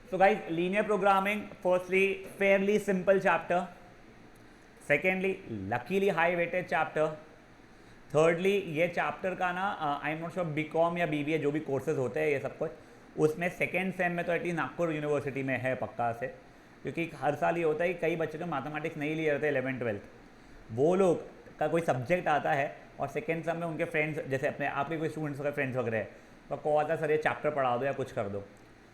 So guys, linear programming, firstly, fairly simple chapter. Secondly, luckily high weighted chapter. Thirdly, ये chapter का ना I am not sure BCom या BBA जो भी courses होते हैं ये सब कुछ, उसमें सेकेंड सेम में तो एटलीस्ट नागपुर यूनिवर्सिटी में है पक्का से, क्योंकि हर साल ये होता है कि कई बच्चे जो मैथमेटिक्स नहीं लिए रहते 11th-12th, वो लोग का कोई सब्जेक्ट आता है और सेकेंड सेम में उनके फ्रेंड्स, जैसे अपने आपके कोई स्टूडेंट्स वगैरह फ्रेंड्स वगैरह है, तो कॉल आता है सर ये चैप्टर पढ़ा दो या कुछ कर दो,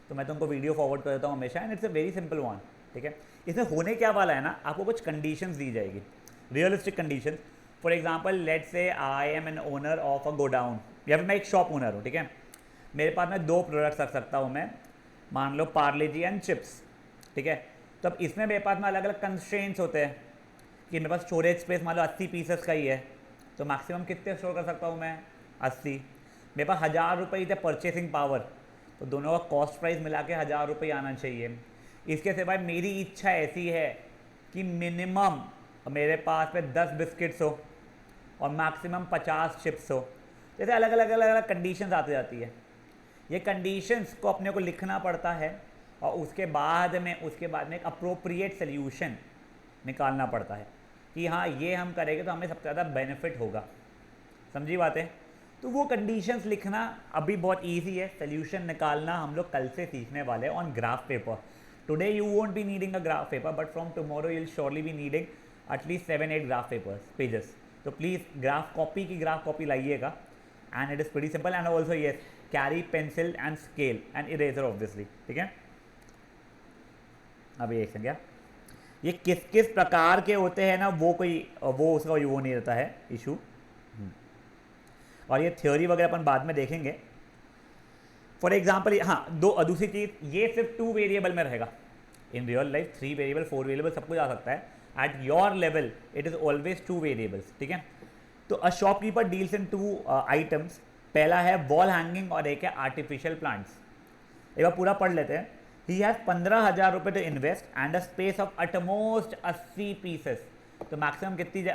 तो मैं तुमको वीडियो फॉरवर्ड कर देता हूँ हमेशा, and it's a very simple one. ठीक है, इसमें होने क्या वाला है ना, आपको कुछ कंडीशंस दी जाएगी, realistic conditions. For example let's say I am an owner of a godown, या फिर मैं एक शॉप ओनर हूँ. ठीक है, मेरे पास मैं 2 प्रोडक्ट्स रख सकता हूँ मैं, मान लो पार्ले जी एंड चिप्स. ठीक है, तो अब इसमें मेरे पास में अलग अलग कंस्ट्रेंट्स होते हैं कि मेरे पास स्टोरेज स्पेस मान लो 80 पीसेस का ही है, तो मैक्सिमम कितने स्टोर कर सकता हूँ मैं, 80. मेरे पास 1000 रुपये थे परचेसिंग पावर, तो दोनों का कॉस्ट प्राइस मिला के 1000 रुपये आना चाहिए. इसके सिवाय मेरी इच्छा ऐसी है कि मिनिमम मेरे पास में 10 बिस्किट्स हो और मैक्सिमम 50 चिप्स हो. जैसे अलग अलग कंडीशंस आती जाती है, ये कंडीशंस को अपने को लिखना पड़ता है और उसके बाद में एक अप्रोप्रिएट सोल्यूशन निकालना पड़ता है कि हाँ ये हम करेंगे तो हमें सबसे ज़्यादा बेनिफिट होगा. समझी बातें? तो वो कंडीशंस लिखना अभी बहुत ईजी है, सोल्यूशन निकालना हम लोग कल से सीखने वाले हैं on graph paper. Today you won't be needing a graph paper, but from tomorrow you will surely be needing at least 7-8 graph pages. तो प्लीज़ ग्राफ कॉपी लाइएगा, and it is pretty simple. And also yes, carry pencil and scale and eraser obviously. ठीक है, अभी एक संज्ञा ये किस किस प्रकार के होते हैं ना, वो उसका वो नहीं रहता है इशू, और ये थ्योरी वगैरह अपन बाद में देखेंगे. फॉर एग्जाम्पल हाँ, दूसरी चीज़, ये सिर्फ 2 वेरिएबल में रहेगा. In real life 3 variable 4 variable सब कुछ आ सकता है. At your level it is always 2 variables. ठीक है, तो a shopkeeper deals in 2 items. पहला है वॉल हैंगिंग और एक है आर्टिफिशियल प्लांट्स. एक बार पूरा पढ़ लेते हैं. ही हैज़ 15,000 रुपये to invest and a space of at most 80 pieces. तो मैक्सिमम कितनी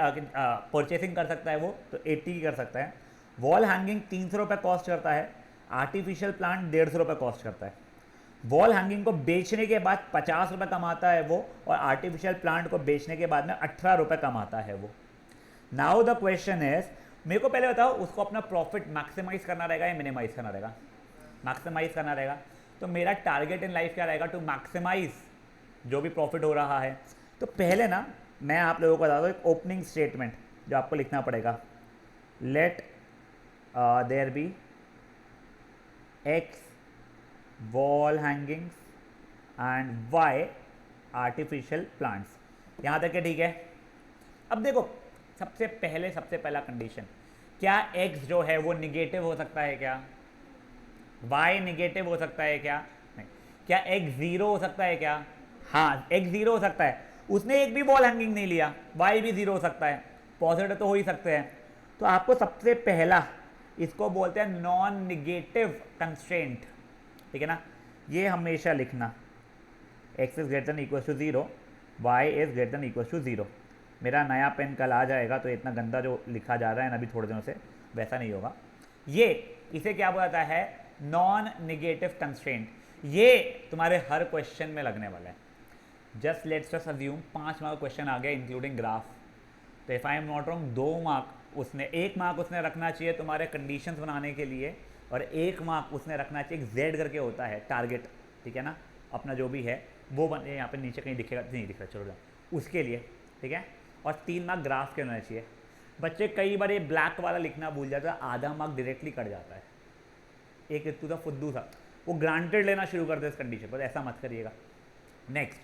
परचेसिंग कर सकता है वो, तो 80 की कर सकता है. वॉल हैंगिंग 300 रुपये कॉस्ट करता है, आर्टिफिशियल प्लांट 150 रुपये कॉस्ट करता है. वॉल हैंगिंग को बेचने के बाद 50 रुपये कमाता है वो, और आर्टिफिशियल प्लांट को बेचने के बाद में 18 रुपये कमाता है वो. नाउ द क्वेश्चन इज, मेरे को पहले बताओ उसको अपना प्रॉफिट मैक्सिमाइज करना रहेगा या मिनिमाइज करना रहेगा? मैक्सिमाइज करना रहेगा. तो मेरा टारगेट इन लाइफ क्या रहेगा? टू मैक्सिमाइज जो भी प्रॉफिट हो रहा है. तो पहले ना मैं आप लोगों को बता दूँ एक ओपनिंग स्टेटमेंट जो आपको लिखना पड़ेगा. Let there be x wall hangings and y artificial plants. यहाँ तक है ठीक है. अब देखो सबसे पहला कंडीशन, क्या x जो है वो निगेटिव हो सकता है क्या? y निगेटिव हो सकता है क्या? नहीं. क्या x 0 हो सकता है क्या? हाँ, x 0 हो सकता है. उसने एक भी वॉल हैंगिंग नहीं लिया, y भी 0 हो सकता है. पॉजिटिव तो हो ही सकते हैं. तो आपको सबसे पहला इसको बोलते हैं नॉन निगेटिव कंस्ट्रेंट. ठीक है ना, ये हमेशा लिखना. x is greater than equal to 0, y is greater than equal to 0. मेरा नया पेन कल आ जाएगा तो इतना गंदा जो लिखा जा रहा है ना अभी थोड़े दिनों से, वैसा नहीं होगा. इसे क्या बोला जाता है? Non negative constraint. ये तुम्हारे हर क्वेश्चन में लगने वाला है. Just let's just assume 5 mark question आ गया इंक्लूडिंग ग्राफ. तो if I am not wrong 2 mark उसने, 1 मार्क उसने रखना चाहिए तुम्हारे कंडीशंस बनाने के लिए, और 1 मार्क उसने रखना चाहिए. Z करके होता है टारगेट. ठीक है ना, अपना जो भी है वो बने. यहाँ पे नीचे कहीं दिखेगा नहीं, दिख रहा, चलो उसके लिए. ठीक है, और 3 मार्क ग्राफ के होना चाहिए. बच्चे कई बार ये ब्लैक वाला लिखना भूल जाता है, आधा मार्क डायरेक्टली कट जाता है. एक इतू सा फुद्दू सा, वो ग्रांटेड लेना शुरू कर दे इस कंडीशन पर, ऐसा मत करिएगा. नेक्स्ट,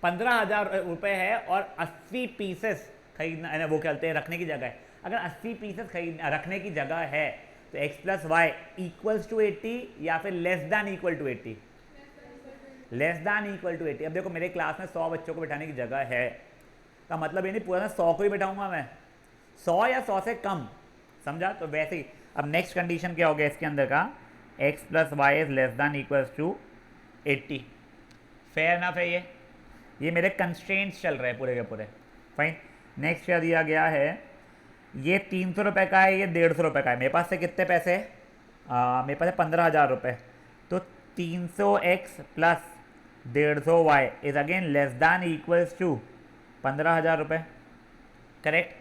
15,000 रुपये है और 80 पीसेस खरीदना, वो कहते हैं रखने की जगह है. अगर 80 पीसेस रखने की जगह है तो x plus y equals to 80 या फिर less than equal to 80? Less than equal to 80. अब देखो मेरे क्लास में 100 बच्चों को बैठाने की जगह है, का मतलब ये नहीं पूरा 100 को ही बैठाऊंगा मैं, 100 या 100 से कम. समझा? तो वैसे ही अब नेक्स्ट कंडीशन क्या हो गया इसके अंदर का, x plus y is less than equals to 80. Fair ना है ये मेरे कंस्ट्रेंट्स चल रहे हैं पूरे के पूरे. फाइन. नेक्स्ट क्या दिया गया है, ये 300 रुपये का है, ये 150 रुपये का है. मेरे पास से कितने पैसे मेरे पास है 15,000 रुपये. तो 300x plus 150 y is again less than equals to 15,000 रुपये, करेक्ट।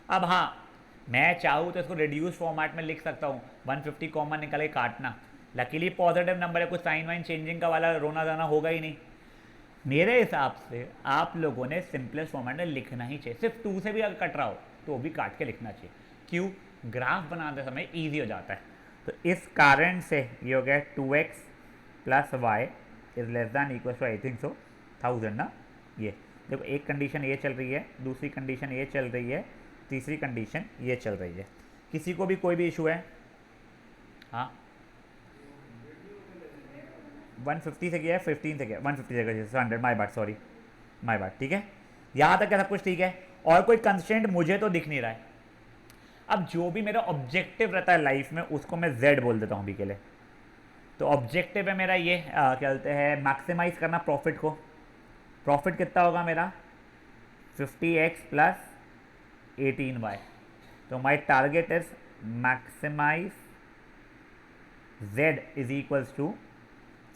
अब हाँ, मैं चाहूँ तो इसको रिड्यूस फॉर्मेट में लिख सकता हूँ, 150 कॉमन निकल के काटना। लकीली पॉजिटिव नंबर है, कुछ साइन वाइन चेंजिंग का वाला रोना जाना होगा ही नहीं। मेरे हिसाब से आप लोगों ने सिंपलेस्ट फॉर्मेट में लिखना ही चाहिए, सिर्फ 2 से भी अगर कट रहा हो तो भी काट के लिखना चाहिए। क्यों? ग्राफ बनाते समय ईजी हो जाता है। तो इस कारण से ये हो गया 2x plus y is less than equal to I think so 1000 ना। ये देखो, एक कंडीशन ये चल रही है, दूसरी कंडीशन ये चल रही है, तीसरी कंडीशन ये चल रही है। किसी को भी कोई भी इशू है? हाँ, 150 से किया है, 15 से किया, 150 से किया, 100, माई बात, सॉरी माई बात, ठीक है। यहाँ तक क्या सब कुछ ठीक है, और कोई कंस्ट्रेंट मुझे तो दिख नहीं रहा है। अब जो भी मेरा ऑब्जेक्टिव रहता है लाइफ में उसको मैं Z बोल देता हूँ अभी के लिए। तो ऑब्जेक्टिव है मेरा ये क्या कहते हैं, मैक्सिमाइज करना प्रॉफिट को। प्रॉफिट कितना होगा मेरा? 50x plus 18y। तो my target is maximise Z is equals to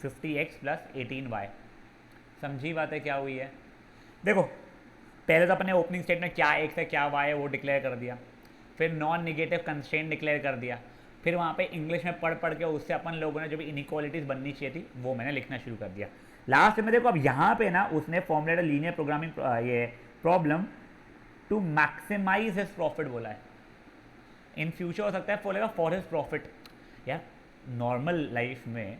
50x plus 18y। समझी बातें क्या हुई है? देखो, पहले तो अपने ओपनिंग स्टेटमेंट क्या x है क्या y है वो डिक्लेयर कर दिया, फिर नॉन निगेटिव कंस्ट्रेंट डिक्लेयर कर दिया, फिर वहाँ पे इंग्लिश में पढ़ पढ़ के उससे अपन लोगों ने जो भी इनइक्वालिटीज़ बननी चाहिए थी वो मैंने लिखना शुरू कर दिया। लास्ट में देखो, अब यहाँ पे ना उसने फॉर्मुलेट लीनियर प्रोग्रामिंग ये problem to maximise his profit बोला है। इन फ्यूचर हो सकता है बोलेगा फॉर हिज प्रॉफिट। यार नॉर्मल लाइफ में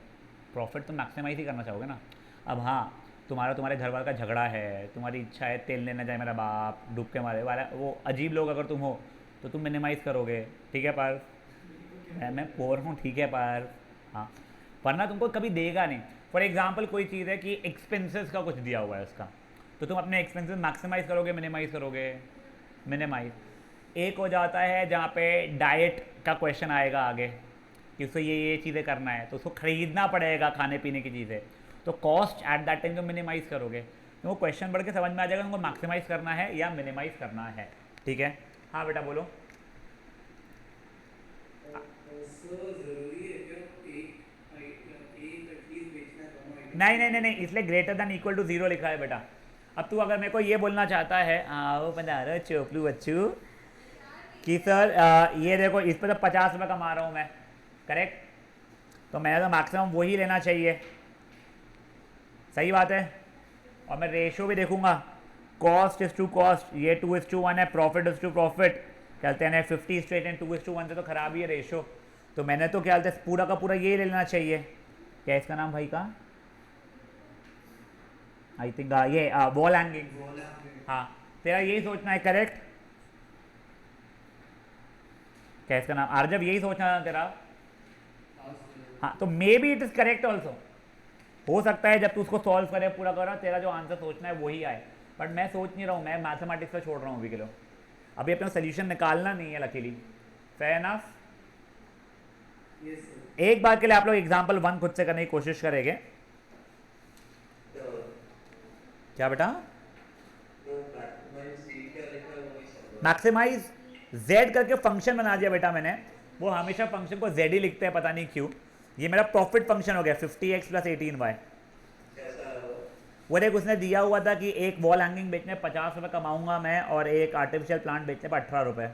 प्रॉफिट तो मैक्सिमाइज ही करना चाहोगे ना। अब हाँ, तुम्हारे घर वाले का झगड़ा है, तुम्हारी इच्छा है तेल लेना जाए मेरा बाप डूब के मारे वाला, वो अजीब लोग अगर तुम हो तो तुम मिनिमाइज़ करोगे, ठीक है पर मैं पोर हूँ, ठीक है पर हाँ, वरना तुमको कभी देगा नहीं। फॉर एग्जाम्पल कोई चीज़ है कि एक्सपेंसेस का कुछ दिया हुआ है उसका, तो तुम अपने एक्सपेंसेस मैक्सिमाइज़ करोगे मिनिमाइज़ करोगे? मिनिमाइज। एक हो जाता है जहाँ पे डाइट का क्वेश्चन आएगा आगे कि उसको ये चीज़ें करना है तो उसको ख़रीदना पड़ेगा खाने पीने की चीज़ें, तो कॉस्ट एट दैट टाइम तुम मिनिमाइज़ करोगे। तो वो क्वेश्चन बढ़ के समझ में आ जाएगा तुमको मैक्सिमाइज़ करना है या मिनिमाइज़ करना है, ठीक है। हाँ बेटा बोलो। नहीं नहीं नहीं नहीं, इसलिए ग्रेटर देन इक्वल टू 0 लिखा है बेटा। अब तू अगर मेरे को ये बोलना चाहता है आओ पधारो चोपलू बच्चू कि सर ये देखो इस पर तो 50 रुपये कमा रहा हूँ मैं, करेक्ट, तो मैंने तो मैक्सिमम वही लेना चाहिए, सही बात है। और मैं रेशो भी देखूंगा, कॉस्ट इज टू कॉस्ट, ये 2:1 है, प्रॉफिट इज टू प्रॉफिट, कहते हैं 50:8 2:1 से तो खराब ही है रेशो। तो मैंने तो क्या बोलते हैं पूरा का पूरा ये लेना चाहिए। क्या इसका नाम भाई का? आई थिंक ये वॉल हैंगिंग। हाँ, तेरा यही सोचना है, करेक्ट। क्या इसका नाम? आर्जब यही सोचना था तेरा? हाँ, तो may be it is correct also. हो सकता है जब तू उसको सॉल्व करे पूरा कर तेरा जो आंसर सोचना है वही आए, बट मैं सोच नहीं रहा हूँ, मैं मैथमेटिक्स पे छोड़ रहा हूँ अभी के लिए। अभी अपना सोल्यूशन निकालना नहीं है लकीली, फेयर एनफ। एक बार के लिए आप लोग एग्जाम्पल 1 खुद से करने की कोशिश करेंगे। क्या बेटा? मैक्सिमाइज z करके फंक्शन बना दिया बेटा मैंने, वो हमेशा फंक्शन को z ही लिखते हैं पता नहीं क्यों। ये मेरा प्रॉफिट फंक्शन हो गया 50x प्लस 18y। वो देख उसने दिया हुआ था कि एक वॉल हैंगिंग बेचने 50 रुपये कमाऊंगा मैं और एक आर्टिफिशियल प्लांट बेचने पर 18 रुपये।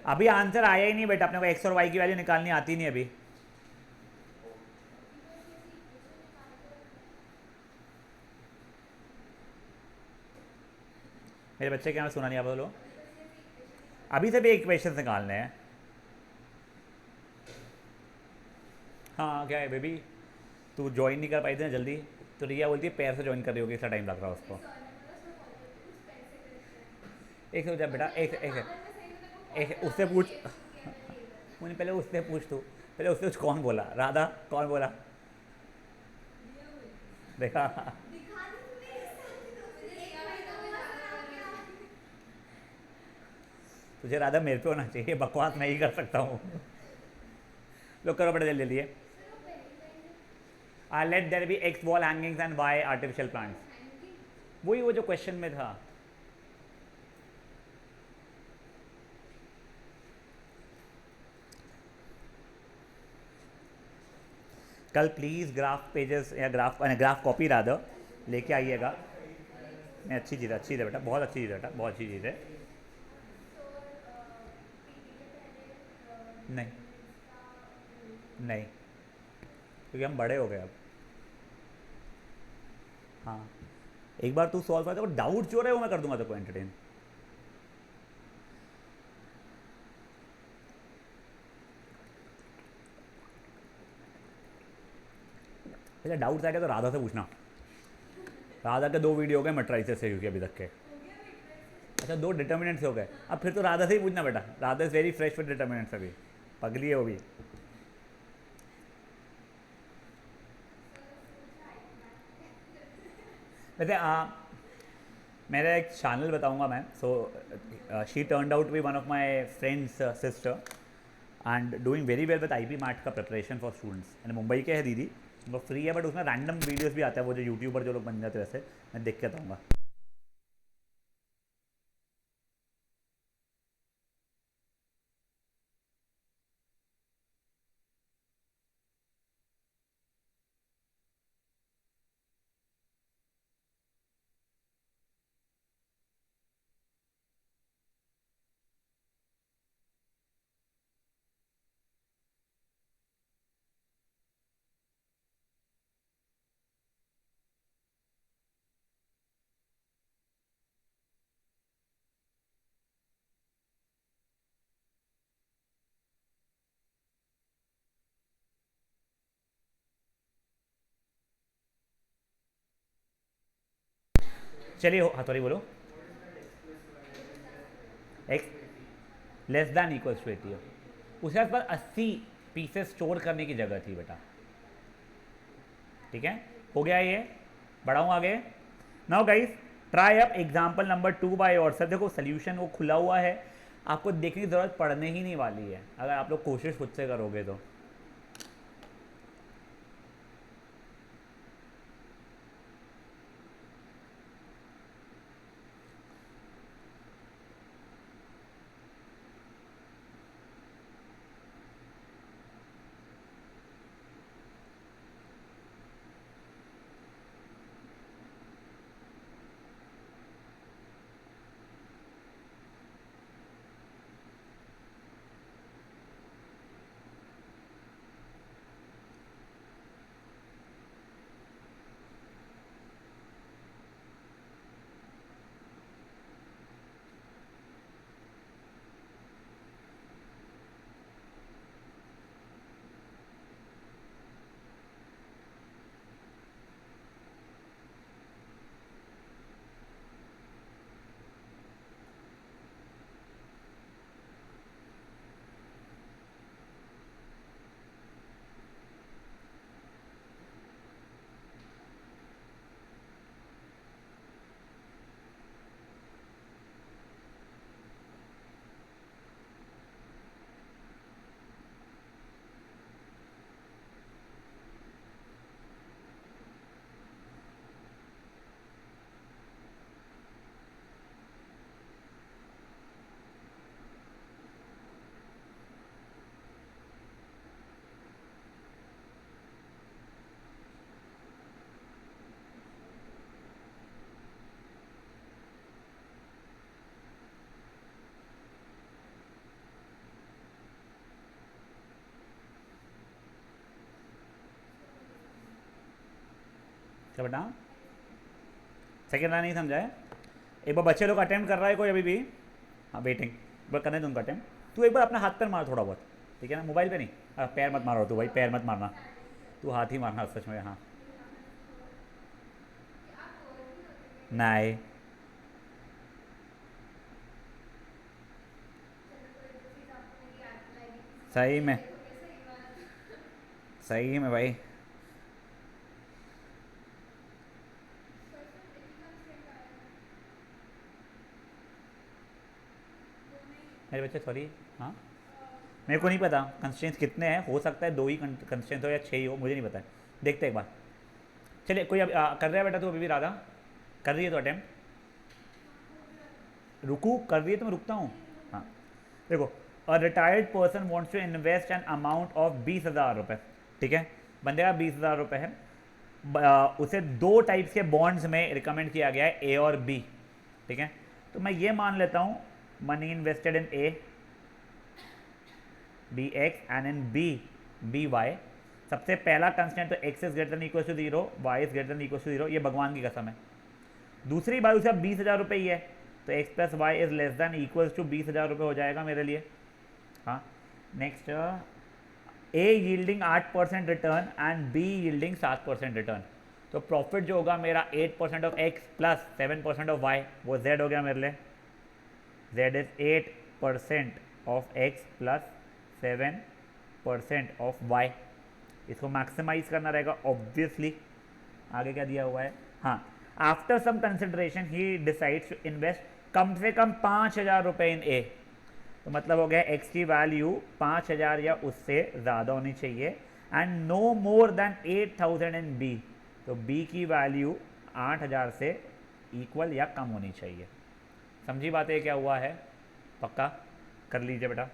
अभी आंसर आया ही नहीं बेटा, अपने को x और y की वैल्यू निकालनी आती नहीं अभी। मेरे बच्चे क्या सुना नहीं, आप बोलो। अभी से भी एक क्वेश्चन निकालने हैं। हाँ क्या है बेबी, तू ज्वाइन नहीं कर पाई थी ना जल्दी, तो रिया बोलती है पैर से ज्वाइन कर रही होगी, इतना टाइम लग रहा है उसको। एक से बेटा, एक उससे पूछ मुझे पहले उससे पूछ, तू पहले उससे कौन बोला? राधा कौन बोला? देखा तुझे राधा मेरे पे होना चाहिए, बकवास नहीं कर सकता हूँ। लो करो बड़े जल्दी जल्दी। Let there be x wall hangings and y artificial plants. वही वो जो क्वेश्चन में था। कल प्लीज़ ग्राफ पेजेस या ग्राफ कॉपी रादर लेके आइएगा। नहीं, अच्छी चीज़ है, अच्छी चीज़ है बेटा, बहुत अच्छी चीज़ है बेटा, बहुत अच्छी चीज़ है। नहीं नहीं, क्योंकि हम बड़े हो गए अब। हाँ, एक बार तू सॉल्व कर दे, डाउट जो रहे वो मैं कर दूंगा तेरे को एंटरटेन। अच्छा, डाउट्स आ गया तो राधा से पूछना। राधा के 2 वीडियो हो गए मैट्राइसिस से, क्योंकि अभी तक के। अच्छा, 2 डिटर्मिनेंट्स हो गए, अब फिर तो राधा से ही पूछना बेटा। Radha is very fresh with determinants, अभी पगली है वो भी। वैसे मेरा एक चैनल बताऊंगा मैं। So she turned out to be one of my friends sister and doing very well with IPMAT का preparation for students. And Mumbai के है दीदी, वो फ्री है, बट उसमें रैंडम वीडियोस भी आते हैं, वो जो यूट्यूबर जो लोग बन जाते हैं वैसे, मैं देख के बताऊँगा। चलिए, हाँ सॉरी, बोलो। X less than equals to 80 उसके आसपास 80 पीसेस स्टोर करने की जगह थी बेटा। ठीक है, हो गया ये। बढ़ाऊँ आगे। Now guys, try up example number 2 by yourself. देखो सोल्यूशन वो खुला हुआ है, आपको देखने की ज़रूरत पड़ने ही नहीं वाली है अगर आप लोग कोशिश खुद से करोगे तो। क्या बेटा, सेकेंड वाला नहीं समझा है? एक बार बच्चे लोग अटेम्प्ट कर रहा है कोई अभी भी? हाँ, वेटिंग। एक बार करने दो उनका अटेम्प्ट। तू एक बार अपना हाथ पैर मार थोड़ा बहुत, ठीक है ना, मोबाइल पे नहीं। पैर मत मारो तू भाई, पैर मत मारना, तू हाथ ही मारना सच में। हाँ, नहीं, सही में, सही में भाई। मेरे बच्चे सॉरी। हाँ, मेरे को नहीं पता कंस्ट्रेंट्स कितने हैं, हो सकता है 2 ही कंस्ट्रेंट्स हो या 6 ही हो, मुझे नहीं पता है। देखते हैं एक बार। चलिए, कोई अब कर रहा है बेटा? तू अभी भी राधा कर रही है तो अटेम्प्ट रुकू कर रही है तो मैं रुकता हूँ। हाँ, देखो, a retired person wants to invest an amount of 20,000 रुपये। ठीक है, बंदे का 20,000 रुपये है, उसे दो टाइप्स के बॉन्ड्स में रिकमेंड किया गया है, ए और बी, ठीक है। तो मैं ये मान लेता हूँ money invested in A be x and in B be y. सबसे पहला कंस्टेंट तो x is greater than equal to 0, y is greater than equal to 0, ये भगवान की कसम है। दूसरी बात उसे 20,000 रुपये ही है, तो x plus y is less than equal to 20,000 रुपये हो जाएगा मेरे लिए। हाँ, next A yielding 8% return and B yielding 7% return. तो प्रॉफिट जो होगा मेरा 8% of x plus 7% of y, वो जेड हो गया मेरे लिए। Z is 8% of x plus 7% of y. इसको मैक्सिमाइज करना रहेगा ऑब्वियसली। आगे क्या दिया हुआ है, हाँ, after some consideration he decides to invest कम से कम 5,000 रुपये इन ए। तो मतलब हो गया एक्स की वैल्यू 5,000 या उससे ज़्यादा होनी चाहिए, and no more than 8,000 in B. तो बी की वैल्यू 8,000 से इक्वल या कम होनी चाहिए। समझी बातें क्या हुआ है, पक्का कर लीजिए बेटा।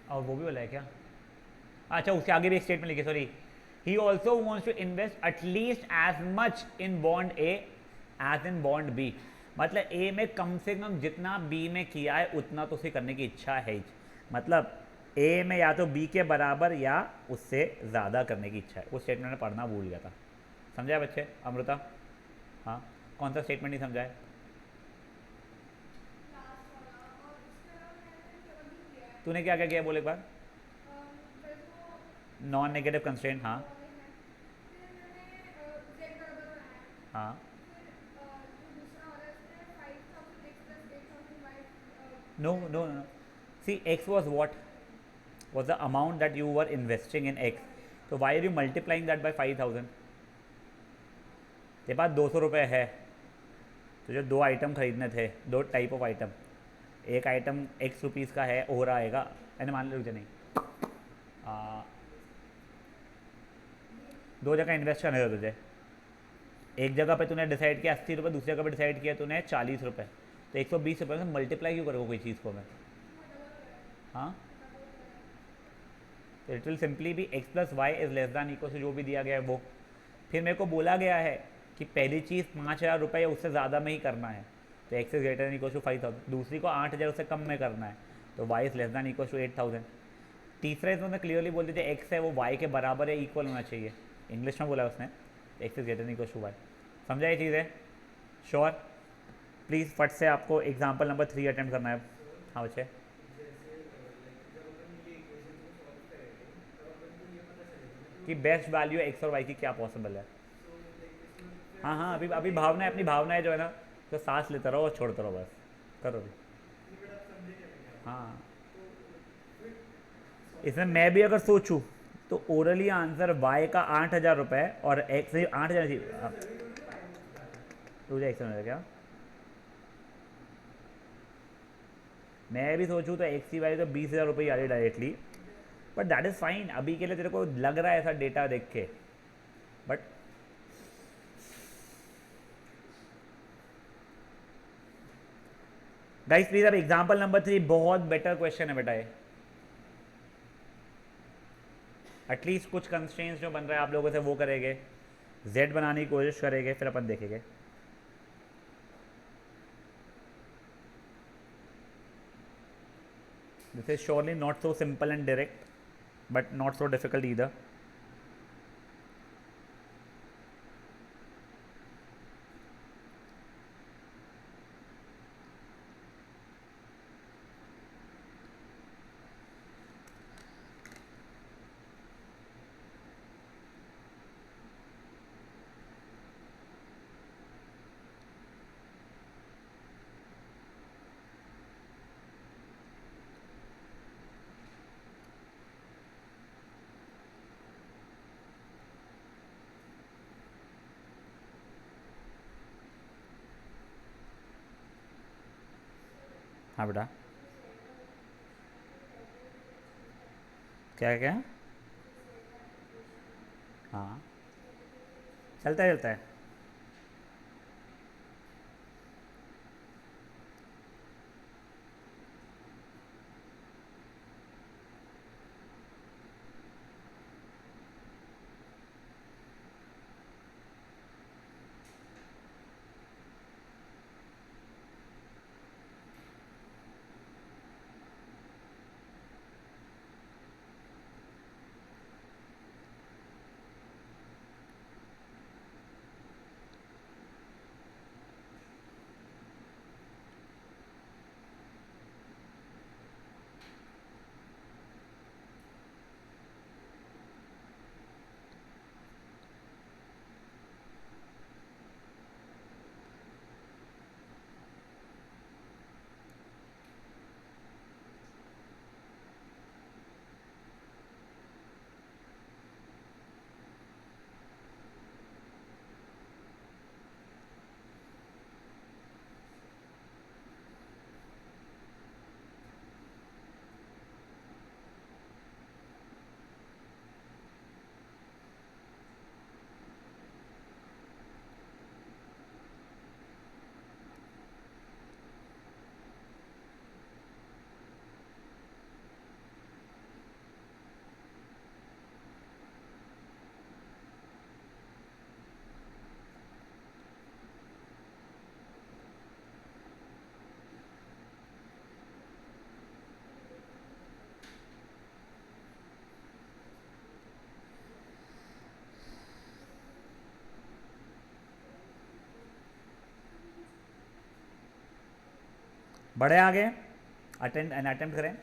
और वो भी बोला है क्या, अच्छा उसके आगे भी एक स्टेटमेंट लिखे, sorry, he also wants to invest at least as much in bond A as in bond B. मतलब ए में कम से कम जितना बी में किया है उतना तो उसे करने की इच्छा है ही। मतलब ए में या तो बी के बराबर या उससे ज़्यादा करने की इच्छा है। वो स्टेटमेंट में पढ़ना भूल गया था, समझा बच्चे? अमृता, हाँ, कौन सा स्टेटमेंट नहीं समझा है? तूने क्या क्या किया बोल एक बार। नॉन नेगेटिव कंस्ट्रेंट, हाँ हाँ, no no no, see x was what was the amount that you were investing in x, so why are you multiplying that by 5,000? तेरे पास 200 रुपये है, तुझे दो आइटम खरीदने थे, दो टाइप ऑफ आइटम, एक आइटम एक्स रुपीज़ का है हो रहा आएगा, मैंने मान लिया नहीं, दो जगह इन्वेस्ट करने थे तुझे। एक जगह पे तूने डिसाइड किया 80 रुपये, दूसरी जगह पे डिसाइड किया तूने 40 रुपये, तो 120 रुपये से मल्टीप्लाई क्यों करोगे कोई चीज़ को मैं? हाँ, तो it will simply be x plus y is less than equal to जो भी दिया गया है वो। फिर मेरे को बोला गया है कि पहली चीज़ 5,000 रुपये या उससे ज़्यादा में ही करना है, तो x is greater than equal to 5,000। दूसरी को 8,000 उससे कम में करना है, तो y is less than equal to 8,000। तीसरा इसमें क्लियरली बोल दीजिए एक्स है वो वाई के बराबर या इक्वल होना चाहिए, इंग्लिश में बोला उसने, x is greater than equal to y. समझा ये चीज़ है? श्योर? प्लीज़ फट से आपको एग्जाम्पल नंबर 3 अटेम्प्ट करना है। हाँ बच्चे, कि बेस्ट वैल्यू एक्स और वाई की क्या पॉसिबल है। हाँ हाँ, अभी अभी भावना अपनी भावनाएं जो है ना, तो सांस लेता रहो और छोड़ते रहो, बस करो अभी। हाँ, इसमें मैं भी अगर सोचूं तो ओरली आंसर वाई का 8,000 रुपये और एक्स 8,000, तुझे एक्स में क्या, मैं भी सोचूं तो एक्स की वैल्यू तो 20,000 रुपये ही आ रही directly, but that is fine. अभी के लिए तेरे को लग रहा है ऐसा डेटा देख के, बट गाइस प्लीज अब एग्जांपल नंबर 3 बहुत बेटर क्वेश्चन है बेटा ये। एटलीस्ट कुछ कंस्ट्रेंट्स जो बन रहा है आप लोगों से वो करेंगे, जेड बनाने की कोशिश करेंगे, फिर अपन देखेंगे। This is surely not so simple and direct, but not so difficult either. हाँ बेटा, क्या क्या? हाँ, चलता है चलता है। बढ़े आगे, अटेम्प्ट करें।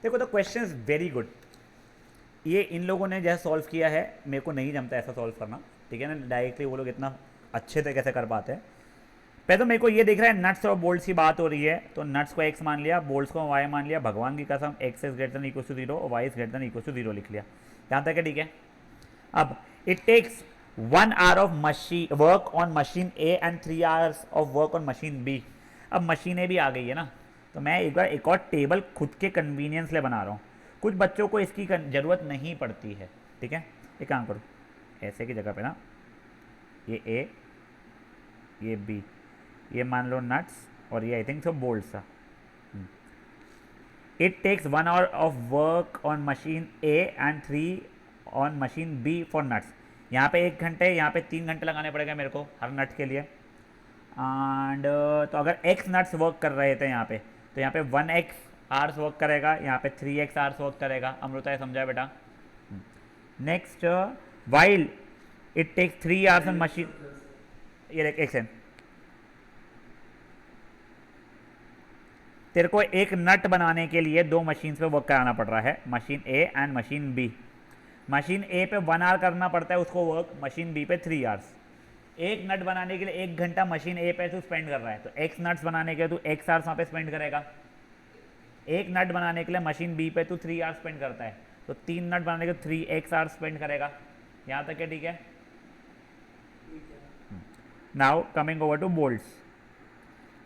देखो तो क्वेश्चन इज वेरी गुड, ये इन लोगों ने जैसे सॉल्व किया है, मेरे को नहीं जमता ऐसा सॉल्व करना, ठीक है ना, डायरेक्टली वो लोग इतना अच्छे तरीके से कर पाते हैं। पहले तो मेरे को ये दिख रहा है नट्स और बोल्ट्स की बात हो रही है, तो नट्स को x मान लिया, बोल्ट्स को y मान लिया, भगवान की कसम x is greater than equal to 0 और y is greater than equal to 0 लिख लिया, यहाँ तक है, ठीक है। अब it takes 1 hour of machine work on machine A and 3 hours of work on machine B. अब मशीन ए भी आ गई है ना, तो मैं एक बार एक और टेबल खुद के कन्वीनियंस लिए बना रहा हूँ, कुछ बच्चों को इसकी ज़रूरत नहीं पड़ती है, ठीक है। एक काम करो, ऐसे की जगह पे ना ये ए, ये बी, ये मान लो नट्स, और ये आई थिंक सो बोल्ट्स था। It takes 1 hour of work on machine A and 3 on machine B for nuts. यहाँ पे 1 घंटे, यहाँ पे 3 घंटे लगाने पड़ेगा मेरे को हर नट के लिए। एंड तो अगर x नट्स वर्क कर रहे थे यहाँ पे, तो यहाँ पे 1x आवर्स वर्क करेगा, यहाँ पे 3x आवर्स वर्क करेगा। अमृता समझा बेटा। Next, while it takes 3 hours on machine, ये देख एक सेकंड, तेरे को एक नट बनाने के लिए 2 मशीन पे वर्क कराना पड़ रहा है, machine A and machine B. Machine A पे 1 आवर करना पड़ता है उसको वर्क, मशीन बी पे 3 आवर्स। एक नट बनाने के लिए 1 घंटा मशीन ए पे तू स्पेंड कर रहा है, तो x नट्स बनाने के लिए तू x आवर्स वहाँ पे स्पेंड करेगा। एक नट बनाने के लिए मशीन बी पे तू 3 आवर्स स्पेंड करता है, तो 3 नट बनाने के 3x आवर्स स्पेंड करेगा। यहाँ तक है, ठीक है। Now coming over to bolts,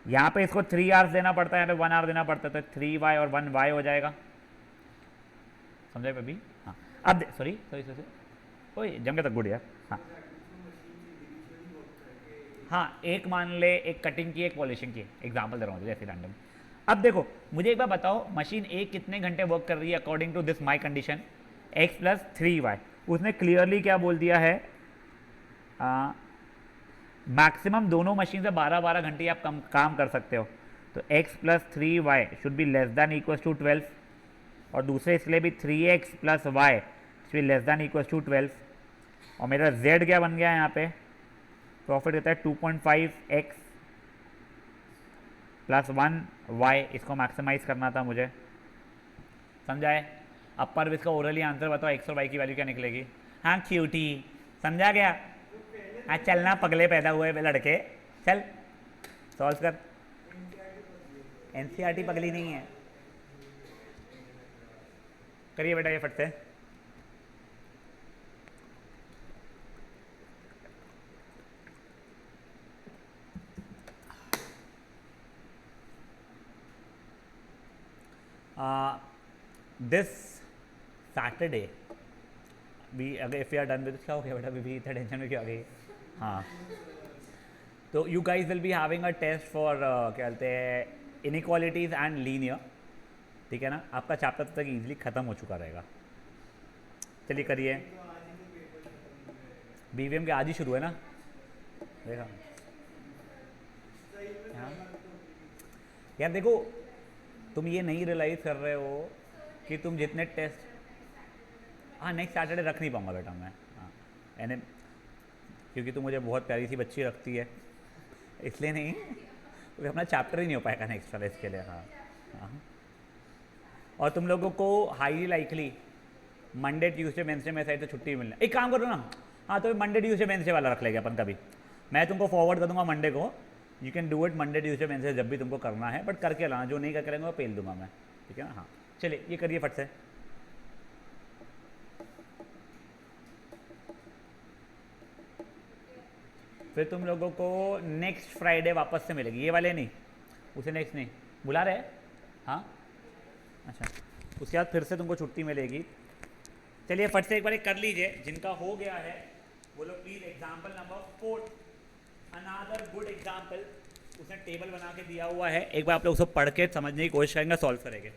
यहाँ पे इसको 3 आवर्स देना पड़ता है, यहाँ पे 1 आवर देना पड़ता है, तो 3y और 1y हो जाएगा, समझे बेबी। हाँ अब सॉरी ओए जम के तक गुड यार। हाँ हाँ, एक मान ले, एक कटिंग की, एक पॉलिशिंग की, एग्जाम्पल दे रहा हूँ तुझे ऐसे रैंडम। अब देखो मुझे एक बार बताओ, मशीन ए कितने घंटे वर्क कर रही है according to this my condition, x plus 3y। उसने क्लियरली क्या बोल दिया है, मैक्सिमम दोनों मशीन से 12-12 घंटे आप काम कर सकते हो, तो x plus 3y should be less than equal to 12, और दूसरे इसलिए भी 3x plus y should be less than equal to 12, और मेरा z क्या बन गया यहाँ पे, प्रॉफिट देता है 2.5x प्लस 1y, इसको मैक्सिमाइज करना था मुझे, समझा है। अब पर इसका ओरली आंसर बताओ, x और y की वैल्यू क्या निकलेगी। हाँ क्यूटी, समझा गया। हाँ चलना पगले पैदा हुए लड़के, चल सॉल्व कर। एनसीईआरटी पगली नहीं है, करिए बेटा ये फट से। दिस सैटरडे भी, अगर if you are done with, क्या हो गया बेटा भी इतना टेंशन में क्यों आ गई। हाँ तो you guys will be having a test for क्या कहते हैं इनइक्वालिटीज एंड लीनियर, ठीक है ना। आपका चैप्टर तक इजीली खत्म हो चुका रहेगा। चलिए करिए, बीवीएम के आज ही शुरू है ना, देखा। हाँ यार देखो, तुम ये नहीं रियलाइज़ कर रहे हो कि तुम जितने टेस्ट, हाँ नेक्स्ट सैटरडे रख नहीं पाऊँगा बेटा मैं, हाँ यानी क्योंकि तुम मुझे बहुत प्यारी सी बच्ची रखती है, इसलिए नहीं, क्योंकि अपना चैप्टर ही नहीं हो पाएगा नेक्स्ट वाला इसके लिए। हाँ हाँ, और तुम लोगों को highly likely Monday Tuesday Wednesday में साइड से छुट्टी मिलना। एक काम करो ना, हाँ तो मंडे ट्यूसडे वेंसडे वाला रख लेंगे अपन कभी, मैं तुमको फॉरवर्ड कर दूंगा मंडे को, you can do it Monday Tuesday Wednesday जब भी तुमको करना है, बट करके लाना, जो नहीं कर करेंगे वो पेल दूंगा मैं, ठीक है ना। हाँ चलिए ये करिए फट से। फिर तुम लोगों को नेक्स्ट फ्राइडे वापस से मिलेगी, ये वाले नहीं, उसे नेक्स्ट नहीं बुला रहे। हाँ अच्छा, उसके बाद फिर से तुमको छुट्टी मिलेगी। चलिए फट से एक बार कर लीजिए, जिनका हो गया है वो लोग please example number 4, another good example, उसने टेबल बना के दिया हुआ है, एक बार आप लोग उसे पढ़ के समझने की कोशिश करेंगे, सॉल्व करेंगे।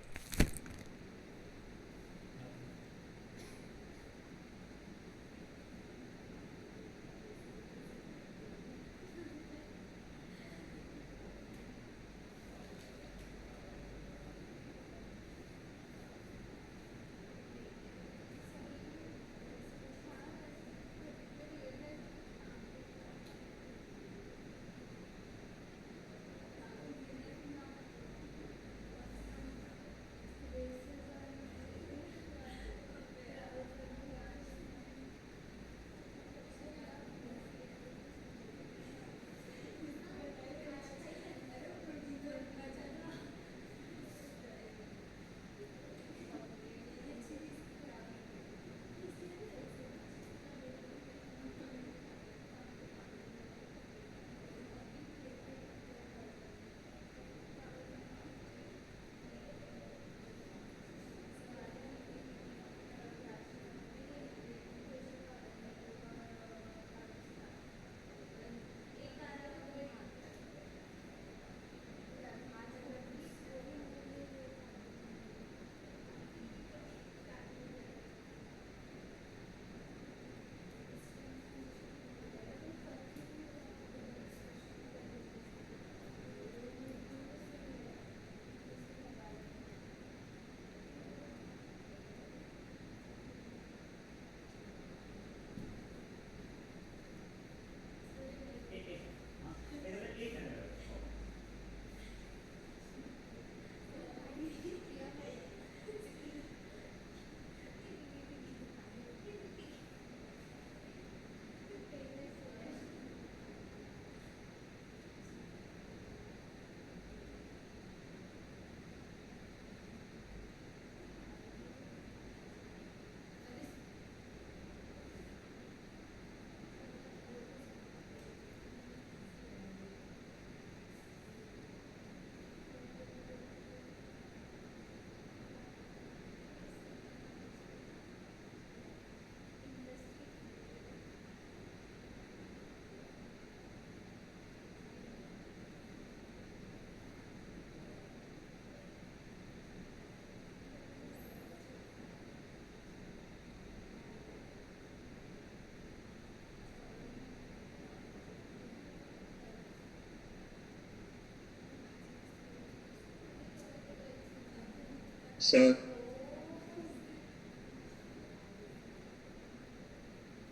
Sir,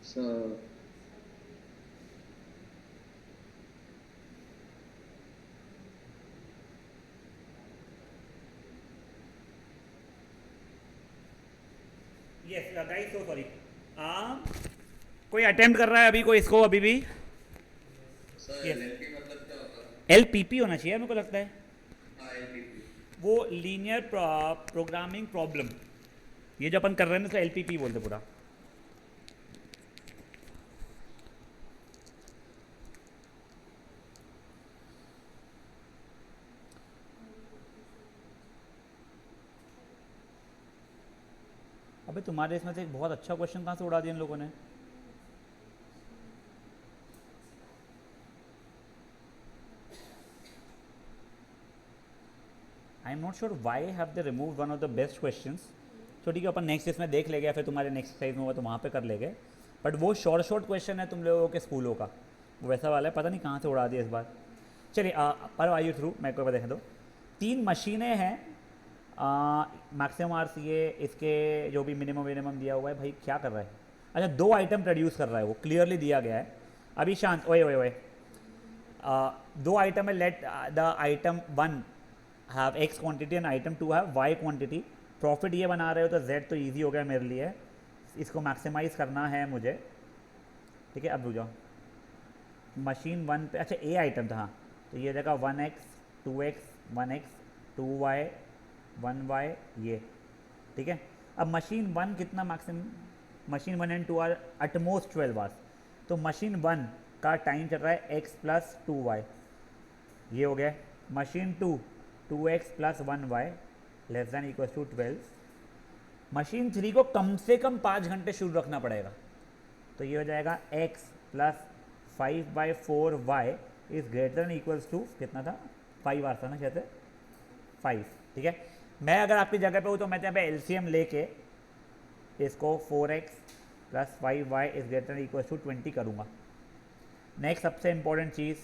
sir, yes guys, so sorry. कोई अटेम्प्ट कर रहा है अभी, कोई इसको अभी भी? sir, यस, LLP मतलब क्या होता है? एल पी पी होना चाहिए मेरे को लगता है। हाँ, LPP। वो लीनियर प्रोग्रामिंग प्रॉब्लम, ये जो अपन कर रहे हैं ना, तो एल पी पी बोलते पूरा। अबे तुम्हारे इसमें से एक बहुत अच्छा क्वेश्चन कहाँ से उड़ा दिया इन लोगों ने? आई am not sure why have they remove one of the best question. तो ठीक है, अपन नेक्स्ट इसमें देख लेंगे, या फिर तुम्हारे नेक्स्ट साइज में होगा तो वहाँ पे कर लेंगे। बट वो शॉर्ट शॉर्ट क्वेश्चन है तुम लोगों के स्कूलों का, वो वैसा वाला है, पता नहीं कहाँ से उड़ा दिया इस बार। चलिए, पर आर यू थ्रू, मेरे को देख दो। 3 मशीनें हैं, मैक्सिमम आर्स ये इसके जो भी मिनिमम मिनिमम दिया हुआ है। भाई क्या कर रहा है? अच्छा, 2 आइटम प्रोड्यूस कर रहा है, वो क्लियरली दिया गया है। अभी शांत, ओए ओए ओए। 2 आइटम है, let the item 1 have x quantity and item 2 have y quantity. Profit ये बना रहे हो तो जेड तो ईजी हो गया मेरे लिए, इसको मैक्सिमाइज करना है मुझे। ठीक है, अब रुक जाओ। मशीन 1 पे, अच्छा ए आइटम था, हाँ। तो ये जगह 1x 2x 1x 2y 1y, ये ठीक है। अब मशीन 1 कितना maximum? Machine 1 and 2 are at most 12 hours. तो मशीन 1 का टाइम चल रहा है x प्लस 2y, ये हो गया। Machine 2 2x plus 1y less than equal to 12। Machine 3 को कम से कम 5 घंटे शुरू रखना पड़ेगा, तो ये हो जाएगा x plus 5/4y is greater than equals to कितना था? 5 आवर्स था ना शायद से, 5। ठीक है, मैं अगर आपकी जगह पे हूँ तो मैं यहाँ पे एलसीएम लेके इसको 4x plus 5y is greater than equals to 20 करूँगा। नेक्स्ट सबसे इंपॉर्टेंट चीज़,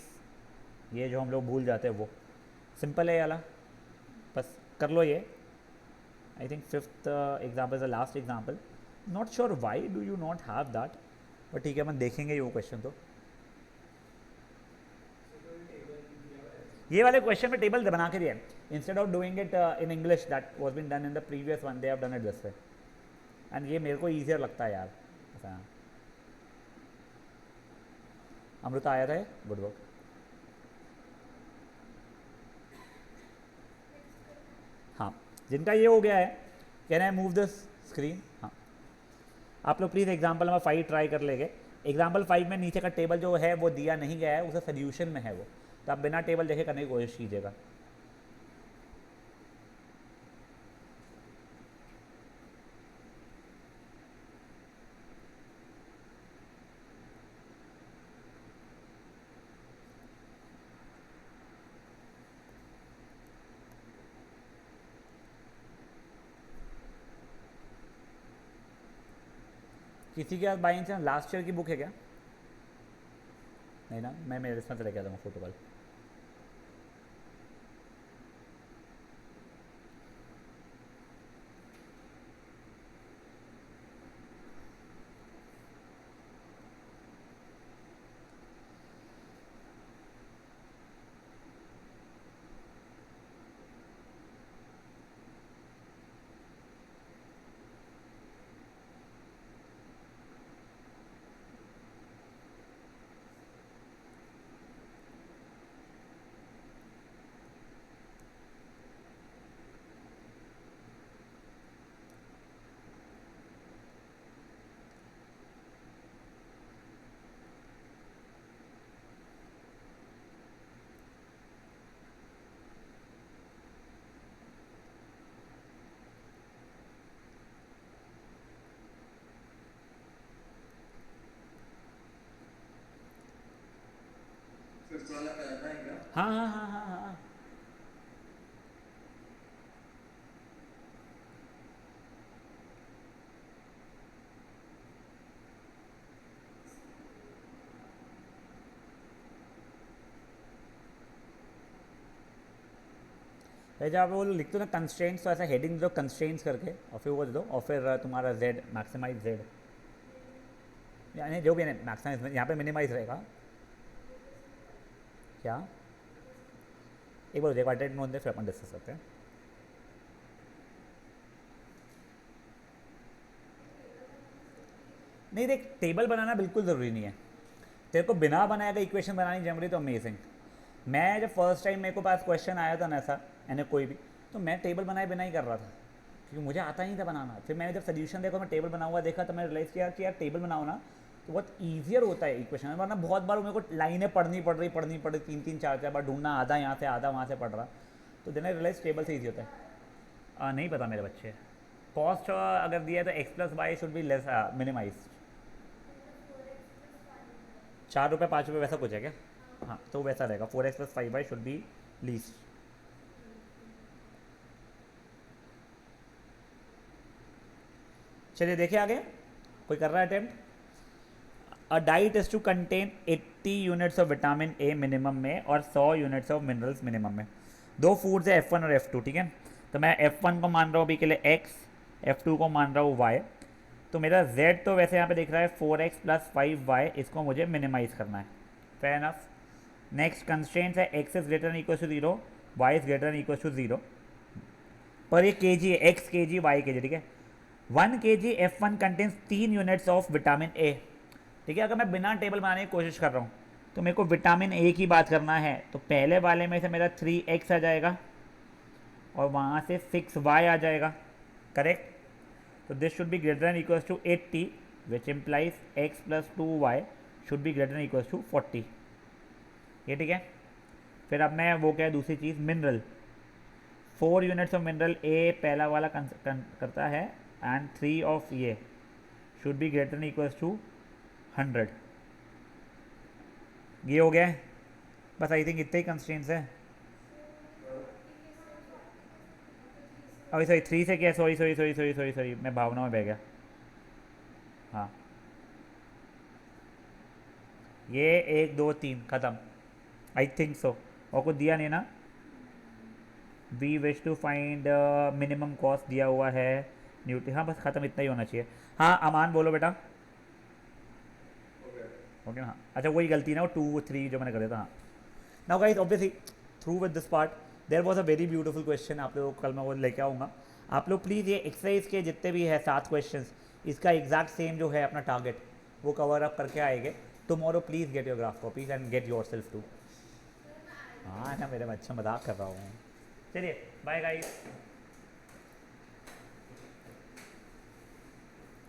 ये जो हम लोग भूल जाते हैं, वो सिंपल है ये वाला, बस कर लो ये। I think 5th example is the last example. Not sure why do you not have that, but ठीक है, अपन देखेंगे ये वो क्वेश्चन। तो ये वाले क्वेश्चन में टेबल बना के दिया, instead of doing it in English that was been done in the previous one, they have done it this way. And ये मेरे को ईजियर लगता है यार ऐसा। अमृता आया था, गुड वर्क। हाँ, जिनका ये हो गया है, can I move this screen? हाँ, आप लोग प्लीज़ एग्जाम्पल नंबर 5 ट्राई कर लेंगे। एग्जाम्पल 5 में नीचे का टेबल जो है वो दिया नहीं गया है, उसे सोल्यूशन में है वो, तो आप बिना टेबल देखे करने की कोशिश कीजिएगा। किसी के पास बाई चांस लास्ट ईयर की बुक है क्या? नहीं ना, मैं मेरे इसमें से लेके आता हूँ फोटो कल। फिफ्थ वाला करना है क्या? हाँ हाँ हाँ हाँ हाँ हाँ। तो जब वो लिखते हो ना कंस्ट्रेंट्स, तो ऐसा हेडिंग दो कंस्ट्रेंट्स करके और फिर वो दे दो और फिर तुम्हारा जेड मैक्सिमाइज जेड, यानी जो भी है मैक्सिमाइज, यहाँ पे मिनिमाइज रहेगा क्या। एक बार देखो अटेंड नोट दे फिर अपन डिस्कस करते हैं। नहीं देख, टेबल बनाना बिल्कुल ज़रूरी नहीं है, तेरे को बिना बनाए अगर इक्वेशन बनानी जम रही तो अमेजिंग। मैं जब फर्स्ट टाइम मेरे को पास क्वेश्चन आया था ना ऐसा यानी कोई भी, तो मैं टेबल बनाए बिना ही कर रहा था क्योंकि मुझे आता ही नहीं था बनाना। फिर मैंने जब सोल्यूशन देखा, मैं टेबल बना हुआ देखा, तो मैं रियलाइज़ किया कि यार टेबल बनाओ ना तो बहुत ईजियर होता है इक्वेशन, वरना बहुत बार मेरे को लाइनें पढ़नी पड़ रही 3 4 बार ढूंढना, आधा यहाँ से आधा वहाँ से पढ़ रहा। तो देन आई रियलाइज टेबल से ईजी होता है। नहीं पता मेरे बच्चे, कॉस्ट अगर दिया है तो x plus y should be less minimize. 4 रुपये 5 रुपये वैसा कुछ है क्या? हाँ तो वैसा रहेगा, 4x + 5y should be least. चलिए देखिए आगे, कोई कर रहा है attempt. A diet is to contain 80 units of vitamin A minimum में और 100 यूनिट्स ऑफ मिनरल्स मिनिमम में। दो फूड्स है F1 और F2, ठीक है। तो मैं F1 को मान रहा हूँ अभी के लिए x, F2 को मान रहा हूँ y। तो मेरा z तो वैसे यहाँ पे दिख रहा है 4x + 5y, इसको मुझे मिनिमाइज करना है, फेयर इनफ। नेक्स्ट कंस्ट्रेंट्स है x is greater equal to 0, y is greater equal to 0, पर ये kg है, x kg y kg, ठीक है। 1 kg F1 contains 3 units of vitamin ए, ठीक है। अगर मैं बिना टेबल बनाने की कोशिश कर रहा हूँ तो मेरे को विटामिन ए की बात करना है, तो पहले वाले में से मेरा 3x आ जाएगा और वहाँ से 6y आ जाएगा, करेक्ट। तो this should be greater than equals to 80 which implies x + 2y should be greater than equals to 40, ये ठीक है। फिर अब मैं वो क्या है दूसरी चीज़, mineral, 4 units of mineral A पहला वाला करता है एंड 3 ऑफ ये should be greater than equals to 100। ये हो गया है, बस आई थिंक इतने ही कंस्ट्रेंट्स है। अभी सॉरी 3 से क्या, सॉरी मैं भावना में बह गया। हाँ ये 1 2 3 ख़त्म, आई थिंक सो। और कुछ दिया नहीं ना, we wish to find minimum cost दिया हुआ है न्यूट्री, हाँ बस ख़त्म, इतना ही होना चाहिए। हाँ अमान बोलो बेटा, ओके हाँ अच्छा वही गलती ना, वो 2 3 जो मैंने कर दिया था। हाँ now guys obviously through with this part there was a very beautiful question, आप लोग कल मैं वो लेके आऊँगा। आप लोग प्लीज़ ये एक्सरसाइज के जितने भी है 7 क्वेश्चन, इसका एग्जैक्ट सेम जो है अपना टारगेट वो कवर अप करके आएंगे tomorrow. Please get your graph copies and get your self to. हाँ ना मेरे बच्चा मजाक कर रहा हूँ। चलिए बाय गाइस।